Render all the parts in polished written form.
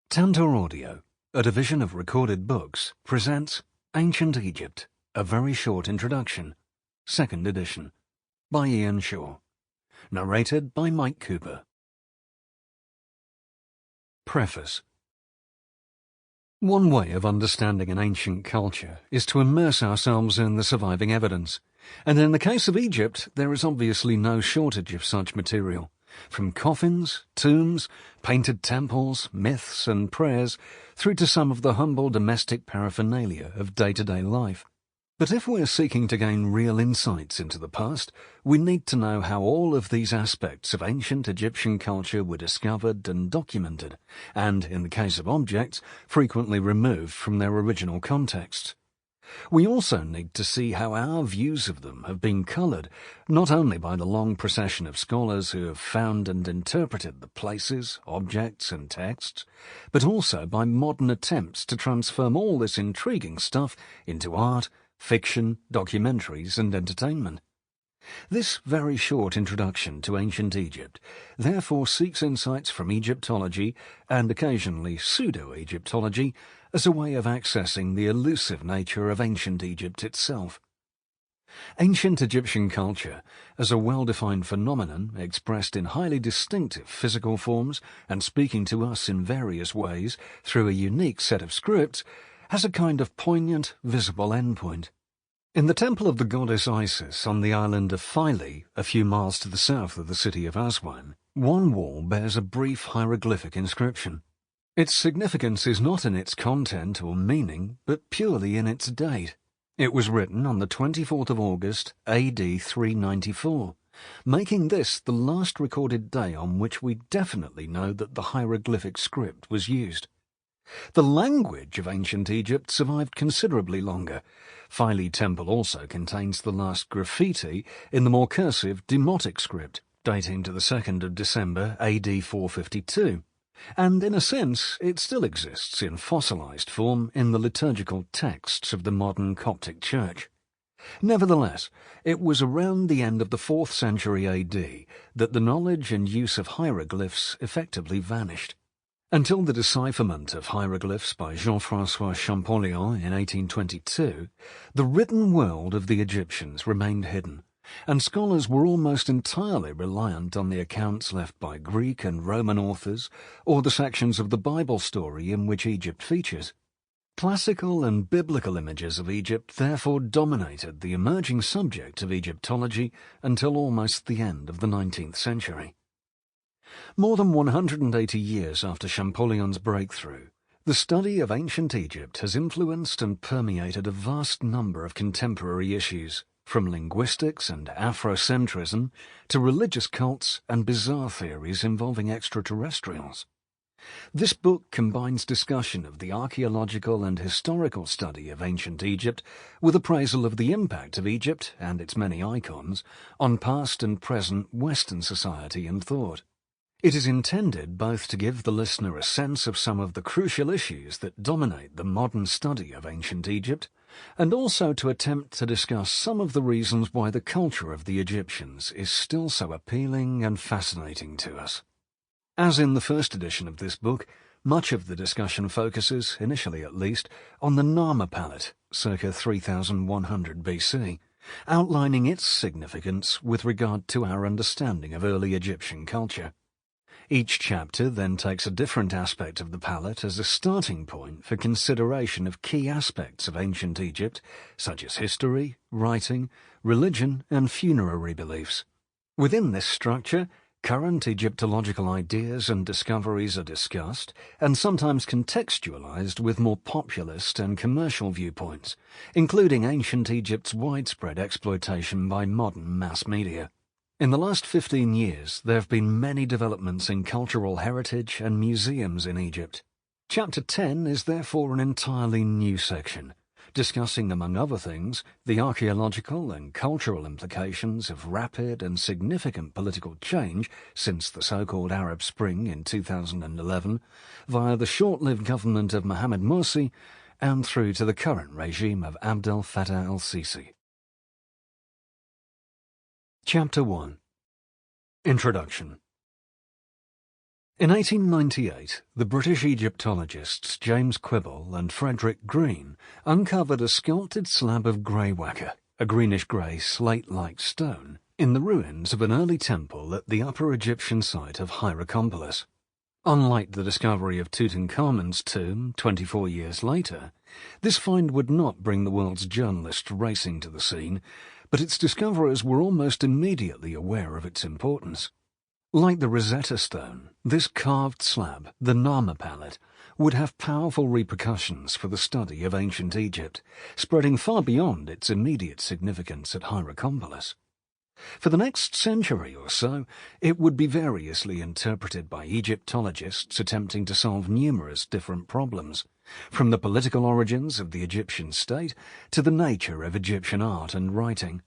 Tantor Audio, a division of recorded books, presents Ancient Egypt, A Very Short Introduction, 2nd edition, by Ian Shaw. Narrated by Mike Cooper. Preface. One way of understanding an ancient culture is to immerse ourselves in the surviving evidence, and in the case of Egypt, there is obviously no shortage of such material. From coffins, tombs, painted temples, myths and prayers, through to some of the humble domestic paraphernalia of day-to-day life. But if we're seeking to gain real insights into the past, we need to know how all of these aspects of ancient Egyptian culture were discovered and documented, and, in the case of objects, frequently removed from their original contexts. We also need to see how our views of them have been coloured, not only by the long procession of scholars who have found and interpreted the places, objects and texts, but also by modern attempts to transform all this intriguing stuff into art, fiction, documentaries and entertainment. This very short introduction to ancient Egypt therefore seeks insights from Egyptology and occasionally pseudo-Egyptology as a way of accessing the elusive nature of ancient Egypt itself. Ancient Egyptian culture, as a well-defined phenomenon expressed in highly distinctive physical forms and speaking to us in various ways through a unique set of scripts, has a kind of poignant, visible endpoint. In the temple of the goddess Isis on the island of Philae, a few miles to the south of the city of Aswan, one wall bears a brief hieroglyphic inscription. Its significance is not in its content or meaning, but purely in its date. It was written on the 24th of August, AD 394, making this the last recorded day on which we definitely know that the hieroglyphic script was used. The language of ancient Egypt survived considerably longer. Philae Temple also contains the last graffiti in the more cursive Demotic script, dating to the 2nd of December AD 452, and in a sense it still exists in fossilized form in the liturgical texts of the modern Coptic Church. Nevertheless, it was around the end of the 4th century AD that the knowledge and use of hieroglyphs effectively vanished. Until the decipherment of hieroglyphs by Jean-François Champollion in 1822, the written world of the Egyptians remained hidden, and scholars were almost entirely reliant on the accounts left by Greek and Roman authors or the sections of the Bible story in which Egypt features. Classical and biblical images of Egypt therefore dominated the emerging subject of Egyptology until almost the end of the 19th century. More than 180 years after Champollion's breakthrough, the study of ancient Egypt has influenced and permeated a vast number of contemporary issues, from linguistics and Afrocentrism to religious cults and bizarre theories involving extraterrestrials. This book combines discussion of the archaeological and historical study of ancient Egypt with appraisal of the impact of Egypt and its many icons on past and present Western society and thought. It is intended both to give the listener a sense of some of the crucial issues that dominate the modern study of ancient Egypt, and also to attempt to discuss some of the reasons why the culture of the Egyptians is still so appealing and fascinating to us. As in the first edition of this book, much of the discussion focuses, initially at least, on the Nama palette, circa 3100 BC, outlining its significance with regard to our understanding of early Egyptian culture. Each chapter then takes a different aspect of the palette as a starting point for consideration of key aspects of ancient Egypt, such as history, writing, religion, and funerary beliefs. Within this structure, current Egyptological ideas and discoveries are discussed and sometimes contextualized with more populist and commercial viewpoints, including ancient Egypt's widespread exploitation by modern mass media. In the last 15 years, there have been many developments in cultural heritage and museums in Egypt. Chapter 10 is therefore an entirely new section, discussing, among other things, the archaeological and cultural implications of rapid and significant political change since the so-called Arab Spring in 2011, via the short-lived government of Mohamed Morsi and through to the current regime of Abdel Fattah el-Sisi. Chapter 1. Introduction. In 1898, the British Egyptologists James Quibble and Frederick Green uncovered a sculpted slab of grey-wacke, a greenish-grey slate-like stone, in the ruins of an early temple at the Upper Egyptian site of Hierakonpolis. Unlike the discovery of Tutankhamun's tomb 24 years later, this find would not bring the world's journalists racing to the scene, but its discoverers were almost immediately aware of its importance. Like the Rosetta Stone, this carved slab, the Nama palette, would have powerful repercussions for the study of ancient Egypt, spreading far beyond its immediate significance at Hierakonpolis. For the next century or so, it would be variously interpreted by Egyptologists attempting to solve numerous different problems, from the political origins of the Egyptian state to the nature of Egyptian art and writing.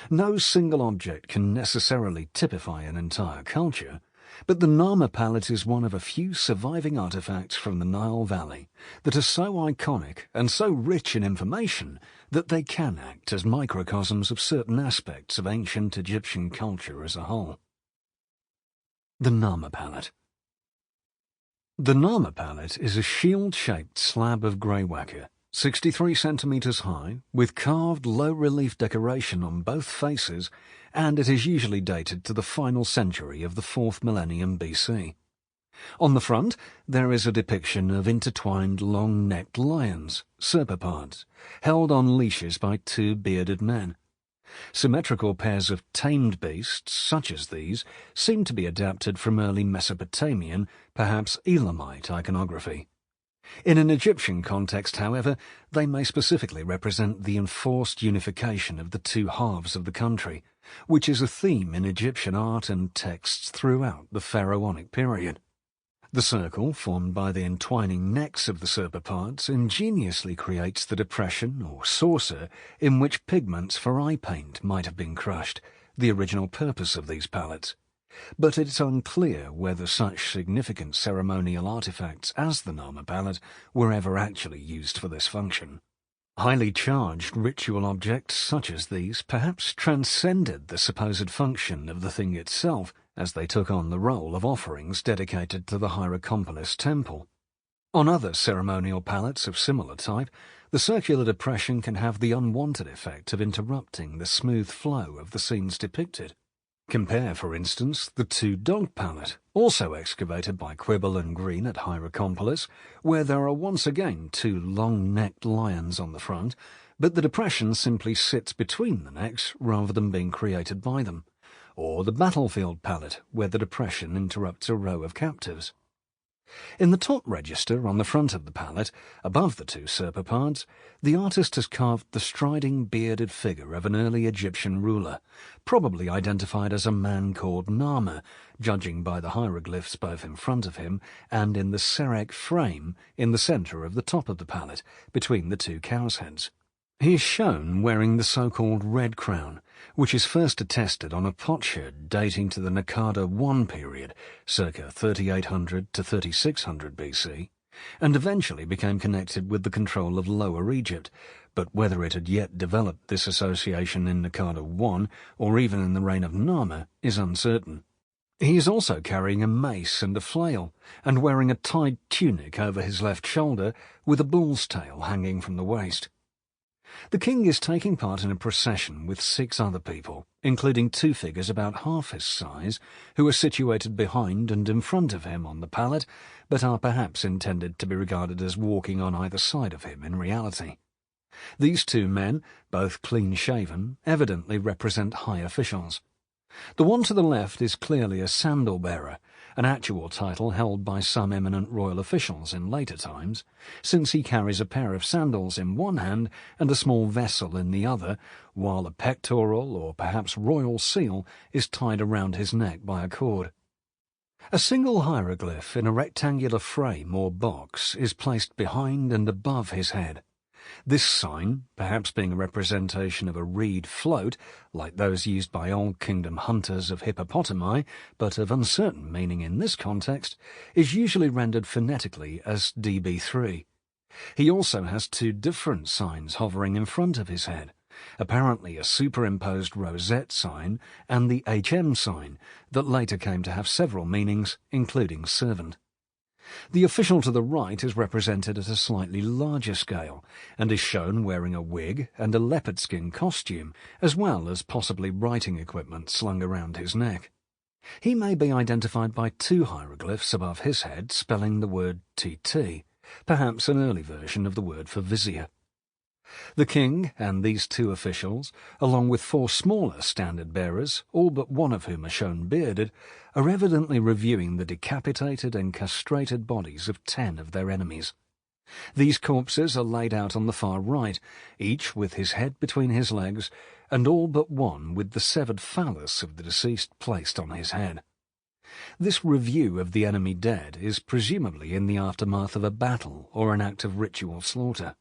No single object can necessarily typify an entire culture, but the Nama palette is one of a few surviving artifacts from the Nile Valley that are so iconic and so rich in information that they can act as microcosms of certain aspects of ancient Egyptian culture as a whole. The Nama palette. The Nama palette is a shield-shaped slab of grey-wacke, 63 centimetres high, with carved low-relief decoration on both faces, and it is usually dated to the final century of the 4th millennium BC. On the front, there is a depiction of intertwined long-necked lions, serpopards, held on leashes by two bearded men. Symmetrical pairs of tamed beasts, such as these, seem to be adapted from early Mesopotamian, perhaps Elamite iconography. In an Egyptian context, however, they may specifically represent the enforced unification of the two halves of the country, which is a theme in Egyptian art and texts throughout the pharaonic period. The circle, formed by the entwining necks of the serpopards, ingeniously creates the depression or saucer in which pigments for eye paint might have been crushed, the original purpose of these palettes. But it's unclear whether such significant ceremonial artifacts as the Nama palette were ever actually used for this function. Highly charged ritual objects such as these perhaps transcended the supposed function of the thing itself, as they took on the role of offerings dedicated to the Hierakonpolis temple. On other ceremonial palettes of similar type, the circular depression can have the unwanted effect of interrupting the smooth flow of the scenes depicted. Compare, for instance, the two-dog palette, also excavated by Quibble and Green at Hierakonpolis, where there are once again two long-necked lions on the front, but the depression simply sits between the necks rather than being created by them, or the battlefield palette, where the depression interrupts a row of captives. In the top register on the front of the palette, above the two serpopards, the artist has carved the striding bearded figure of an early Egyptian ruler, probably identified as a man called Nama, judging by the hieroglyphs both in front of him and in the serek frame in the centre of the top of the palette, between the two cows' heads. He is shown wearing the so-called red crown, which is first attested on a potsherd dating to the Nakada I period, circa 3800 to 3600 BC, and eventually became connected with the control of Lower Egypt, but whether it had yet developed this association in Nakada I or even in the reign of Nama is uncertain. He is also carrying a mace and a flail, and wearing a tied tunic over his left shoulder with a bull's tail hanging from the waist. The king is taking part in a procession with 6 other people, including 2 figures about half his size, who are situated behind and in front of him on the palette, but are perhaps intended to be regarded as walking on either side of him in reality. These 2 men, both clean-shaven, evidently represent high officials. The one to the left is clearly a sandal-bearer, an actual title held by some eminent royal officials in later times, since he carries a pair of sandals in one hand and a small vessel in the other, while a pectoral or perhaps royal seal is tied around his neck by a cord. A single hieroglyph in a rectangular frame or box is placed behind and above his head. This sign, perhaps being a representation of a reed float, like those used by Old Kingdom hunters of hippopotami, but of uncertain meaning in this context, is usually rendered phonetically as DB3. He also has 2 different signs hovering in front of his head, apparently a superimposed rosette sign and the HM sign that later came to have several meanings, including servant. The official to the right is represented at a slightly larger scale and is shown wearing a wig and a leopard skin costume, as well as possibly writing equipment slung around his neck. He may be identified by two hieroglyphs above his head spelling the word TT, perhaps an early version of the word for vizier. The king and these two officials, along with four smaller standard-bearers, all but one of whom are shown bearded, are evidently reviewing the decapitated and castrated bodies of 10 of their enemies. These corpses are laid out on the far right, each with his head between his legs, and all but one with the severed phallus of the deceased placed on his head. This review of the enemy dead is presumably in the aftermath of a battle or an act of ritual slaughter.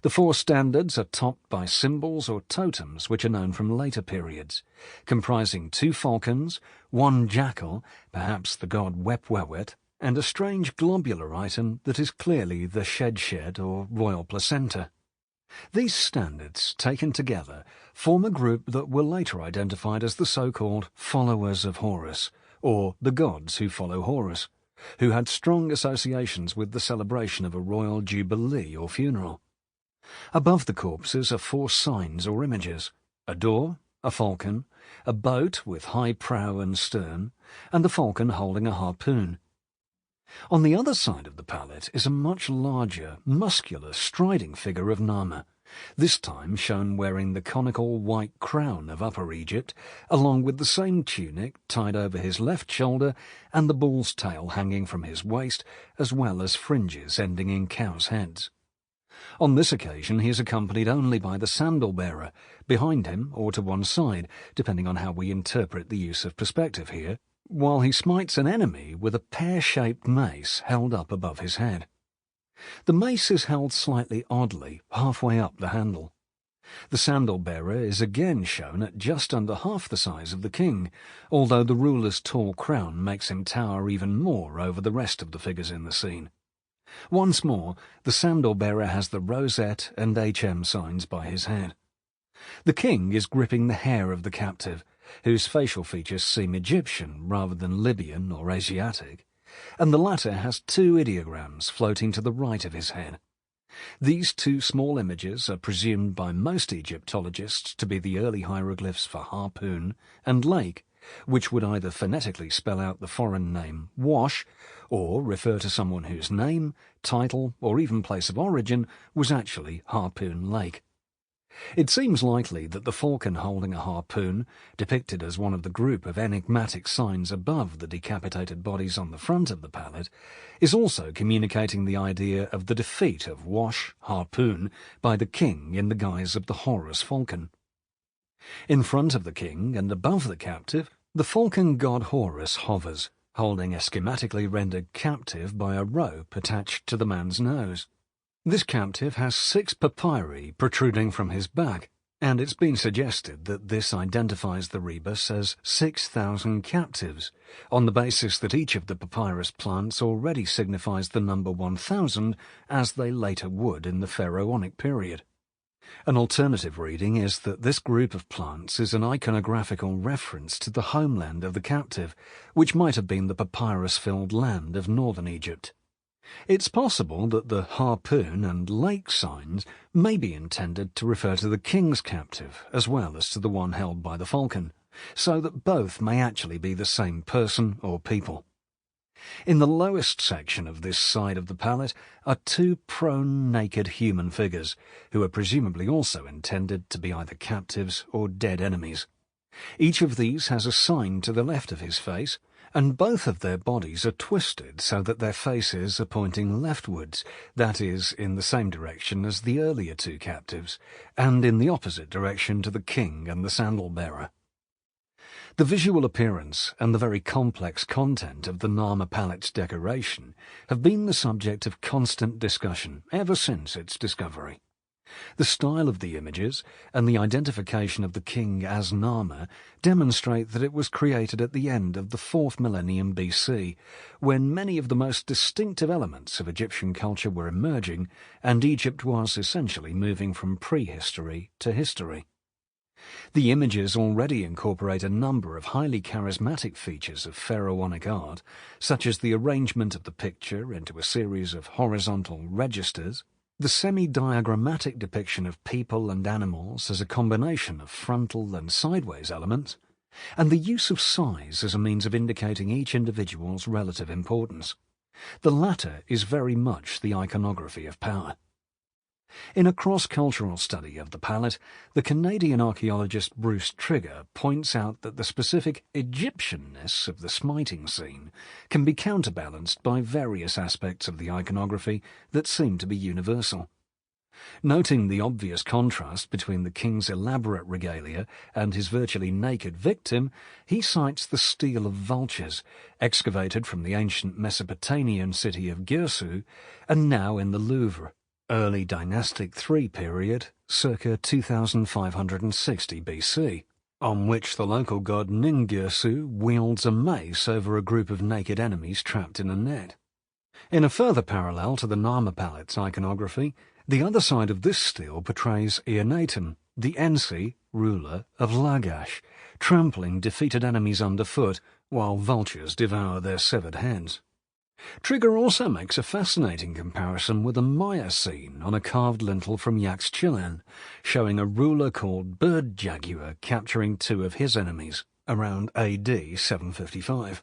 The four standards are topped by symbols or totems which are known from later periods, comprising 2 falcons, 1 jackal, perhaps the god Wepwewet, and a strange globular item that is clearly the shed or royal placenta. These standards, taken together, form a group that were later identified as the so-called followers of Horus, or the gods who follow Horus, who had strong associations with the celebration of a royal jubilee or funeral. Above the corpses are 4 signs or images: a door, a falcon, a boat with high prow and stern, and the falcon holding a harpoon. On the other side of the palette is a much larger, muscular, striding figure of Nama, this time shown wearing the conical white crown of Upper Egypt, along with the same tunic tied over his left shoulder and the bull's tail hanging from his waist, as well as fringes ending in cows' heads. On this occasion he is accompanied only by the sandal-bearer, behind him or to one side, depending on how we interpret the use of perspective here, while he smites an enemy with a pear-shaped mace held up above his head. The mace is held slightly oddly, halfway up the handle. The sandal-bearer is again shown at just under half the size of the king, although the ruler's tall crown makes him tower even more over the rest of the figures in the scene. Once more, the sandal-bearer has the rosette and HM signs by his head. The king is gripping the hair of the captive, whose facial features seem Egyptian rather than Libyan or Asiatic, and the latter has 2 ideograms floating to the right of his head. These 2 small images are presumed by most Egyptologists to be the early hieroglyphs for harpoon and lake, which would either phonetically spell out the foreign name wash, or refer to someone whose name, title, or even place of origin was actually Harpoon Lake. It seems likely that the falcon holding a harpoon, depicted as one of the group of enigmatic signs above the decapitated bodies on the front of the palette, is also communicating the idea of the defeat of Wash, Harpoon, by the king in the guise of the Horus falcon. In front of the king and above the captive, the falcon god Horus hovers, holding a schematically rendered captive by a rope attached to the man's nose. This captive has 6 papyri protruding from his back, and it's been suggested that this identifies the rebus as 6,000 captives, on the basis that each of the papyrus plants already signifies the number 1,000, as they later would in the pharaonic period. An alternative reading is that this group of plants is an iconographical reference to the homeland of the captive, which might have been the papyrus-filled land of northern Egypt. It's possible that the harpoon and lake signs may be intended to refer to the king's captive as well as to the one held by the falcon, so that both may actually be the same person or people. In the lowest section of this side of the palette are 2 prone naked human figures, who are presumably also intended to be either captives or dead enemies. Each of these has a sign to the left of his face, and both of their bodies are twisted so that their faces are pointing leftwards, that is, in the same direction as the earlier 2 captives, and in the opposite direction to the king and the sandal-bearer. The visual appearance and the very complex content of the Nama palette's decoration have been the subject of constant discussion ever since its discovery. The style of the images and the identification of the king as Narmer demonstrate that it was created at the end of the 4th millennium BC, when many of the most distinctive elements of Egyptian culture were emerging and Egypt was essentially moving from prehistory to history. The images already incorporate a number of highly charismatic features of pharaonic art, such as the arrangement of the picture into a series of horizontal registers, the semi-diagrammatic depiction of people and animals as a combination of frontal and sideways elements, and the use of size as a means of indicating each individual's relative importance. The latter is very much the iconography of power. In a cross-cultural study of the palette, the Canadian archaeologist Bruce Trigger points out that the specific Egyptianness of the smiting scene can be counterbalanced by various aspects of the iconography that seem to be universal. Noting the obvious contrast between the king's elaborate regalia and his virtually naked victim, he cites the stele of vultures, excavated from the ancient Mesopotamian city of Girsu and now in the Louvre. Early Dynastic III period, circa 2560 BC, on which the local god Ningirsu wields a mace over a group of naked enemies trapped in a net. In a further parallel to the Narmer palette's iconography, the other side of this stele portrays Eonatum, the Ensi, ruler of Lagash, trampling defeated enemies underfoot while vultures devour their severed heads. Trigger also makes a fascinating comparison with a Maya scene on a carved lintel from Yaxchilan, showing a ruler called Bird Jaguar capturing 2 of his enemies, around AD 755.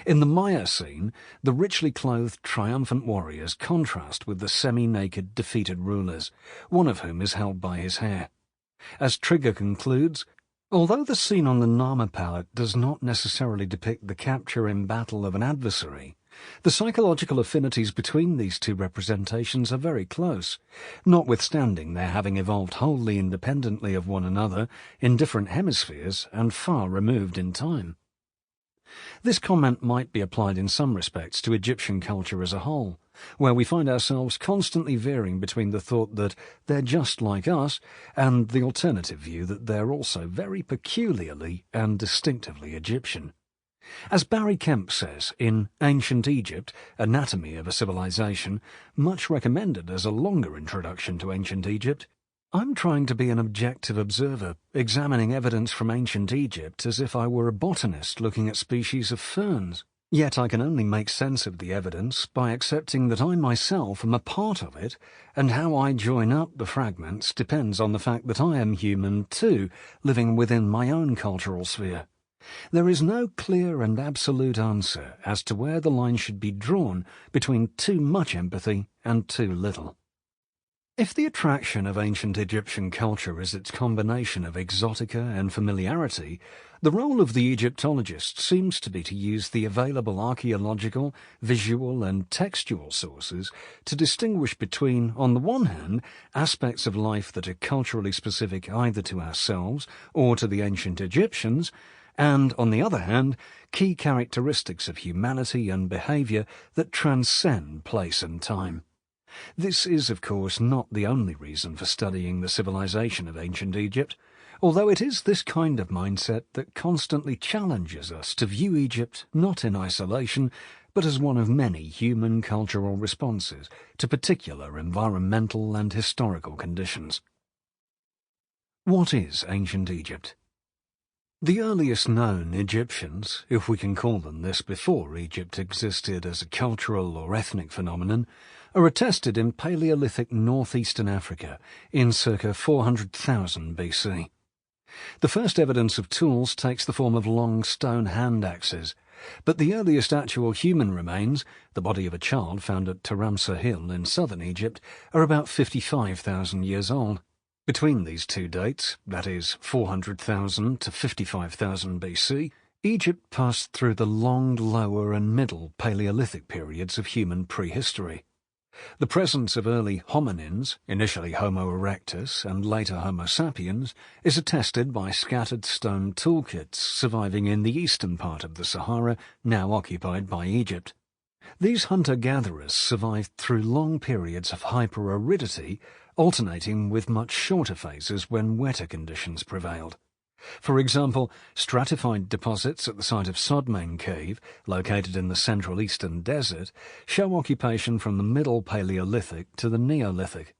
In the Maya scene, the richly clothed triumphant warriors contrast with the semi-naked defeated rulers, one of whom is held by his hair. As Trigger concludes, although the scene on the Narmer palette does not necessarily depict the capture in battle of an adversary, the psychological affinities between these two representations are very close, notwithstanding their having evolved wholly independently of one another in different hemispheres and far removed in time. This comment might be applied in some respects to Egyptian culture as a whole, where we find ourselves constantly veering between the thought that they're just like us and the alternative view that they're also very peculiarly and distinctively Egyptian. As Barry Kemp says in Ancient Egypt, Anatomy of a Civilization, much recommended as a longer introduction to ancient Egypt, I'm trying to be an objective observer, examining evidence from ancient Egypt as if I were a botanist looking at species of ferns. Yet I can only make sense of the evidence by accepting that I myself am a part of it, and how I join up the fragments depends on the fact that I am human too, living within my own cultural sphere. There is no clear and absolute answer as to where the line should be drawn between too much empathy and too little. If the attraction of ancient Egyptian culture is its combination of exotica and familiarity, the role of the Egyptologist seems to be to use the available archaeological, visual and textual sources to distinguish between, on the one hand, aspects of life that are culturally specific either to ourselves or to the ancient Egyptians, and, on the other hand, key characteristics of humanity and behaviour that transcend place and time. This is, of course, not the only reason for studying the civilization of ancient Egypt, although it is this kind of mindset that constantly challenges us to view Egypt not in isolation, but as one of many human cultural responses to particular environmental and historical conditions. What is ancient Egypt? The earliest known Egyptians, if we can call them this before Egypt existed as a cultural or ethnic phenomenon, are attested in Paleolithic northeastern Africa in circa 400,000 BC. The first evidence of tools takes the form of long stone hand axes, but the earliest actual human remains, the body of a child found at Taramsa Hill in southern Egypt, are about 55,000 years old. Between these two dates, that is 400,000 to 55,000 BC, Egypt passed through the long lower and middle Paleolithic periods of human prehistory. The presence of early hominins, initially Homo erectus and later Homo sapiens, is attested by scattered stone toolkits surviving in the eastern part of the Sahara, now occupied by Egypt. These hunter-gatherers survived through long periods of hyperaridity, alternating with much shorter phases when wetter conditions prevailed. For example, stratified deposits at the site of Sodmain Cave, located in the Central Eastern Desert, show occupation from the Middle Paleolithic to the Neolithic.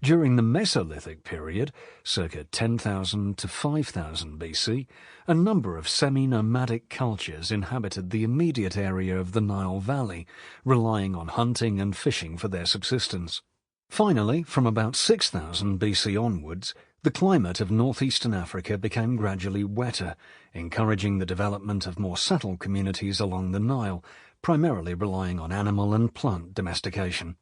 During the Mesolithic period, circa 10,000 to 5,000 BC, a number of semi-nomadic cultures inhabited the immediate area of the Nile Valley, relying on hunting and fishing for their subsistence. Finally, from about 6,000 BC onwards, the climate of northeastern Africa became gradually wetter, encouraging the development of more settled communities along the Nile, primarily relying on animal and plant domestication.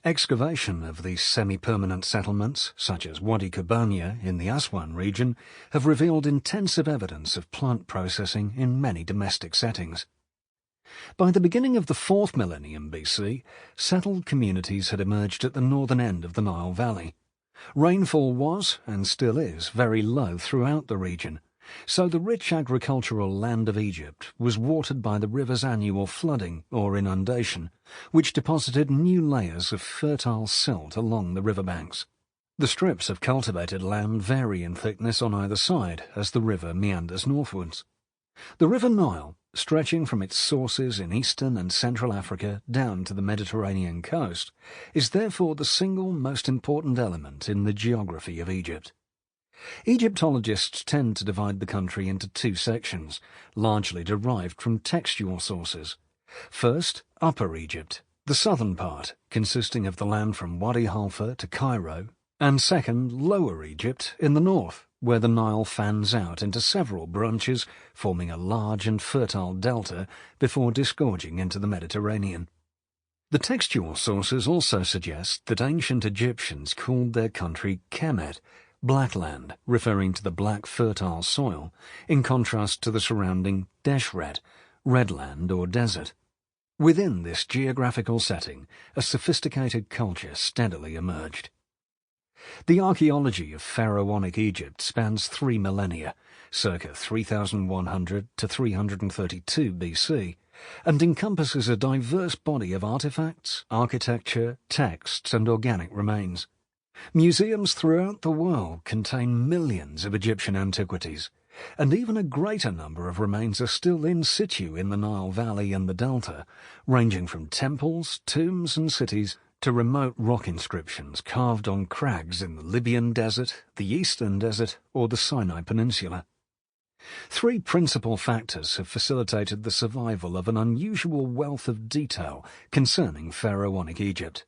Excavation of these semi-permanent settlements, such as Wadi Kubania in the Aswan region, have revealed intensive evidence of plant processing in many domestic settings. By the beginning of the 4th millennium BC, settled communities had emerged at the northern end of the Nile Valley. Rainfall was, and still is, very low throughout the region, so the rich agricultural land of Egypt was watered by the river's annual flooding or inundation, which deposited new layers of fertile silt along the riverbanks. The strips of cultivated land vary in thickness on either side as the river meanders northwards. The River Nile, stretching from its sources in eastern and central Africa down to the Mediterranean coast, is therefore the single most important element in the geography of Egypt. Egyptologists tend to divide the country into two sections, largely derived from textual sources. First, Upper Egypt, the southern part, consisting of the land from Wadi Halfa to Cairo, and second, Lower Egypt, in the north, where the Nile fans out into several branches, forming a large and fertile delta before disgorging into the Mediterranean. The textual sources also suggest that ancient Egyptians called their country Kemet, black land, referring to the black fertile soil, in contrast to the surrounding Deshret, red land or desert. Within this geographical setting, a sophisticated culture steadily emerged. The archaeology of pharaonic Egypt spans 3 millennia, circa 3100 to 332 BC, and encompasses a diverse body of artifacts, architecture, texts, and organic remains. Museums throughout the world contain millions of Egyptian antiquities, and even a greater number of remains are still in situ in the Nile Valley and the Delta, ranging from temples, tombs, and cities to remote rock inscriptions carved on crags in the Libyan Desert, the Eastern Desert, or the Sinai Peninsula. 3 principal factors have facilitated the survival of an unusual wealth of detail concerning pharaonic Egypt.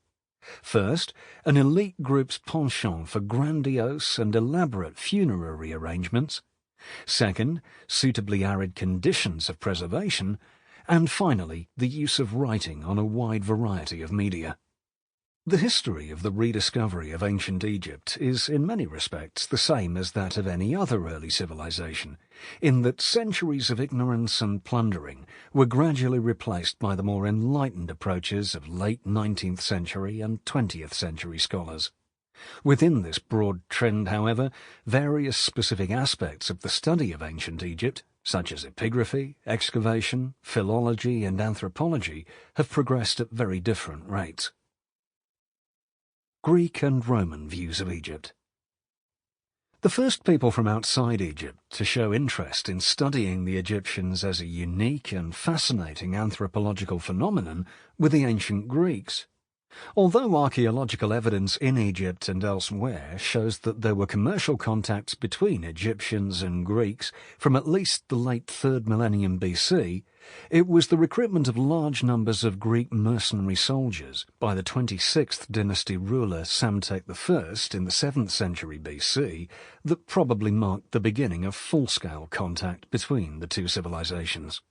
First, an elite group's penchant for grandiose and elaborate funerary arrangements. Second, suitably arid conditions of preservation. And finally, the use of writing on a wide variety of media. The history of the rediscovery of ancient Egypt is in many respects the same as that of any other early civilization, in that centuries of ignorance and plundering were gradually replaced by the more enlightened approaches of late 19th century and 20th century scholars. Within this broad trend, however, various specific aspects of the study of ancient Egypt, such as epigraphy, excavation, philology, and anthropology, have progressed at very different rates. Greek and Roman views of Egypt. The first people from outside Egypt to show interest in studying the Egyptians as a unique and fascinating anthropological phenomenon were the ancient Greeks. Although archaeological evidence in Egypt and elsewhere shows that there were commercial contacts between Egyptians and Greeks from at least the late 3rd millennium BC, it was the recruitment of large numbers of Greek mercenary soldiers by the 26th dynasty ruler Psamtik I in the 7th century BC that probably marked the beginning of full-scale contact between the two civilizations.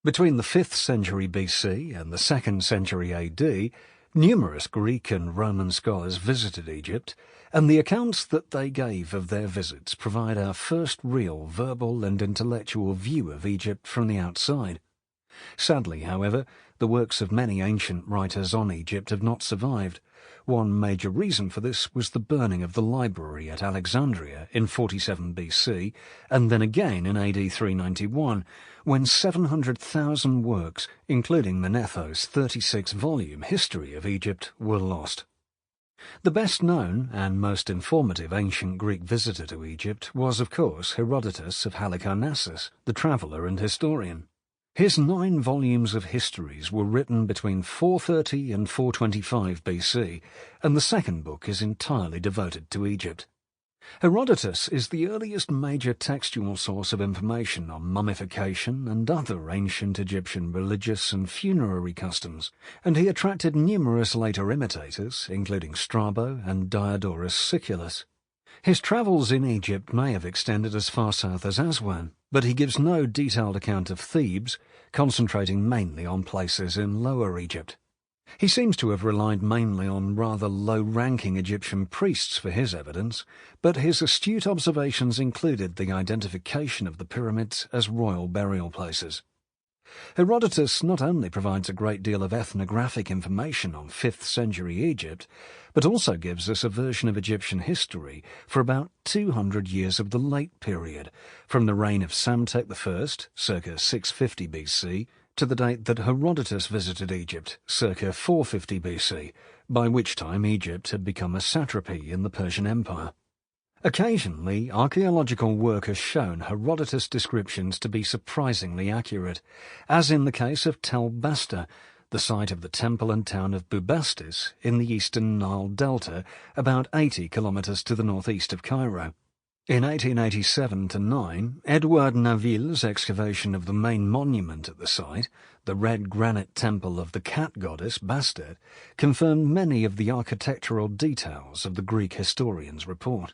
Between the 5th century BC and the 2nd century AD, numerous Greek and Roman scholars visited Egypt, and the accounts that they gave of their visits provide our first real verbal and intellectual view of Egypt from the outside. Sadly, however, the works of many ancient writers on Egypt have not survived. One major reason for this was the burning of the library at Alexandria in 47 BC, and then again in AD 391, when 700,000 works, including Manetho's 36-volume History of Egypt, were lost. The best known and most informative ancient Greek visitor to Egypt was, of course, Herodotus of Halicarnassus, the traveller and historian. His 9 volumes of histories were written between 430 and 425 BC, and the second book is entirely devoted to Egypt. Herodotus is the earliest major textual source of information on mummification and other ancient Egyptian religious and funerary customs, and he attracted numerous later imitators, including Strabo and Diodorus Siculus. His travels in Egypt may have extended as far south as Aswan, but he gives no detailed account of Thebes, concentrating mainly on places in Lower Egypt. He seems to have relied mainly on rather low-ranking Egyptian priests for his evidence, but his astute observations included the identification of the pyramids as royal burial places. Herodotus not only provides a great deal of ethnographic information on 5th century Egypt, but also gives us a version of Egyptian history for about 200 years of the late period, from the reign of Psamtik I, circa 650 BC, to the date that Herodotus visited Egypt, circa 450 BC, by which time Egypt had become a satrapy in the Persian Empire. Occasionally, archaeological work has shown Herodotus' descriptions to be surprisingly accurate, as in the case of Tel Basta, the site of the temple and town of Bubastis in the eastern Nile Delta, about 80 kilometres to the northeast of Cairo. In 1887-9, Edouard Naville's excavation of the main monument at the site, the red granite temple of the cat goddess Bastet, confirmed many of the architectural details of the Greek historian's report.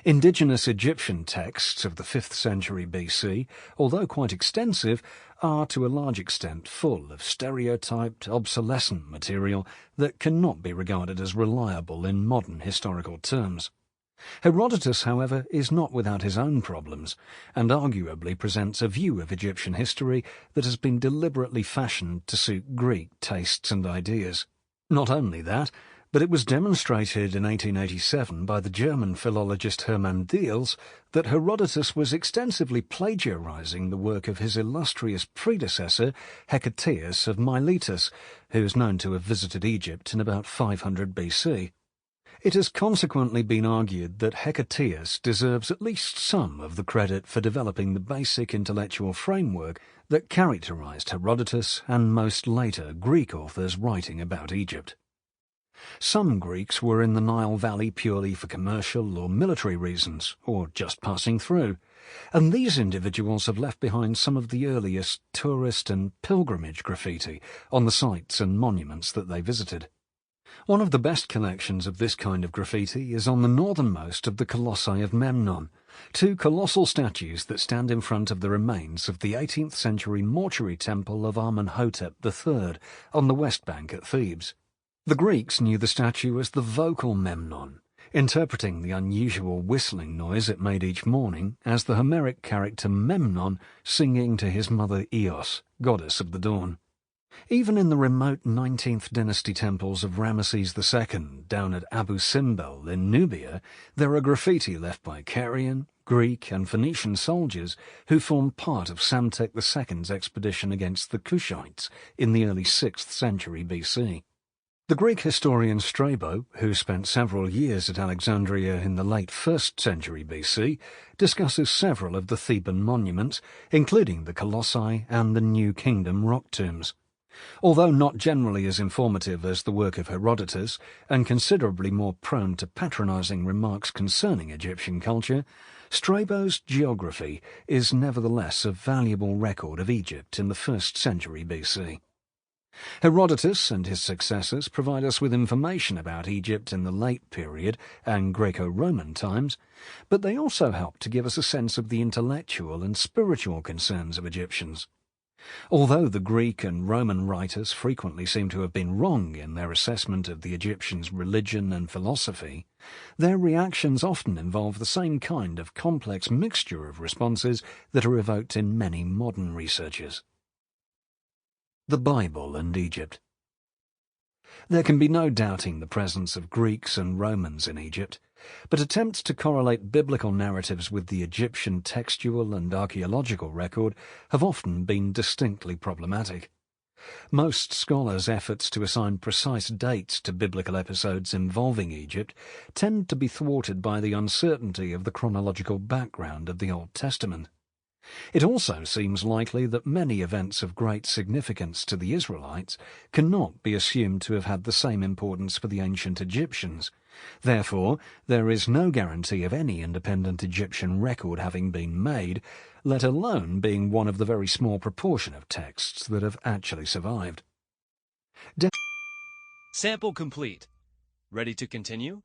Indigenous Egyptian texts of the 5th century BC, although quite extensive, are to a large extent full of stereotyped, obsolescent material that cannot be regarded as reliable in modern historical terms. Herodotus, however, is not without his own problems, and arguably presents a view of Egyptian history that has been deliberately fashioned to suit Greek tastes and ideas. Not only that, but it was demonstrated in 1887 by the German philologist Hermann Diels that Herodotus was extensively plagiarizing the work of his illustrious predecessor Hecataeus of Miletus, who is known to have visited Egypt in about 500 BC. It has consequently been argued that Hecataeus deserves at least some of the credit for developing the basic intellectual framework that characterized Herodotus and most later Greek authors writing about Egypt. Some Greeks were in the Nile Valley purely for commercial or military reasons, or just passing through, and these individuals have left behind some of the earliest tourist and pilgrimage graffiti on the sites and monuments that they visited. One of the best collections of this kind of graffiti is on the northernmost of the Colossi of Memnon, 2 colossal statues that stand in front of the remains of the 18th century mortuary temple of Amenhotep III on the west bank at Thebes. The Greeks knew the statue as the vocal Memnon, interpreting the unusual whistling noise it made each morning as the Homeric character Memnon singing to his mother Eos, goddess of the dawn. Even in the remote 19th dynasty temples of Ramesses II down at Abu Simbel in Nubia, there are graffiti left by Carian, Greek and Phoenician soldiers who formed part of Psamtik II's expedition against the Kushites in the early 6th century BC. The Greek historian Strabo, who spent several years at Alexandria in the late 1st century BC, discusses several of the Theban monuments, including the Colossi and the New Kingdom rock tombs. Although not generally as informative as the work of Herodotus, and considerably more prone to patronizing remarks concerning Egyptian culture, Strabo's geography is nevertheless a valuable record of Egypt in the 1st century BC. Herodotus and his successors provide us with information about Egypt in the late period and Greco-Roman times, but they also help to give us a sense of the intellectual and spiritual concerns of Egyptians. Although the Greek and Roman writers frequently seem to have been wrong in their assessment of the Egyptians' religion and philosophy, their reactions often involve the same kind of complex mixture of responses that are evoked in many modern researchers. The Bible and Egypt. There can be no doubting the presence of Greeks and Romans in Egypt, but attempts to correlate biblical narratives with the Egyptian textual and archaeological record have often been distinctly problematic. Most scholars' efforts to assign precise dates to biblical episodes involving Egypt tend to be thwarted by the uncertainty of the chronological background of the Old Testament. It also seems likely that many events of great significance to the Israelites cannot be assumed to have had the same importance for the ancient Egyptians. Therefore, there is no guarantee of any independent Egyptian record having been made, let alone being one of the very small proportion of texts that have actually survived. Sample complete. Ready to continue?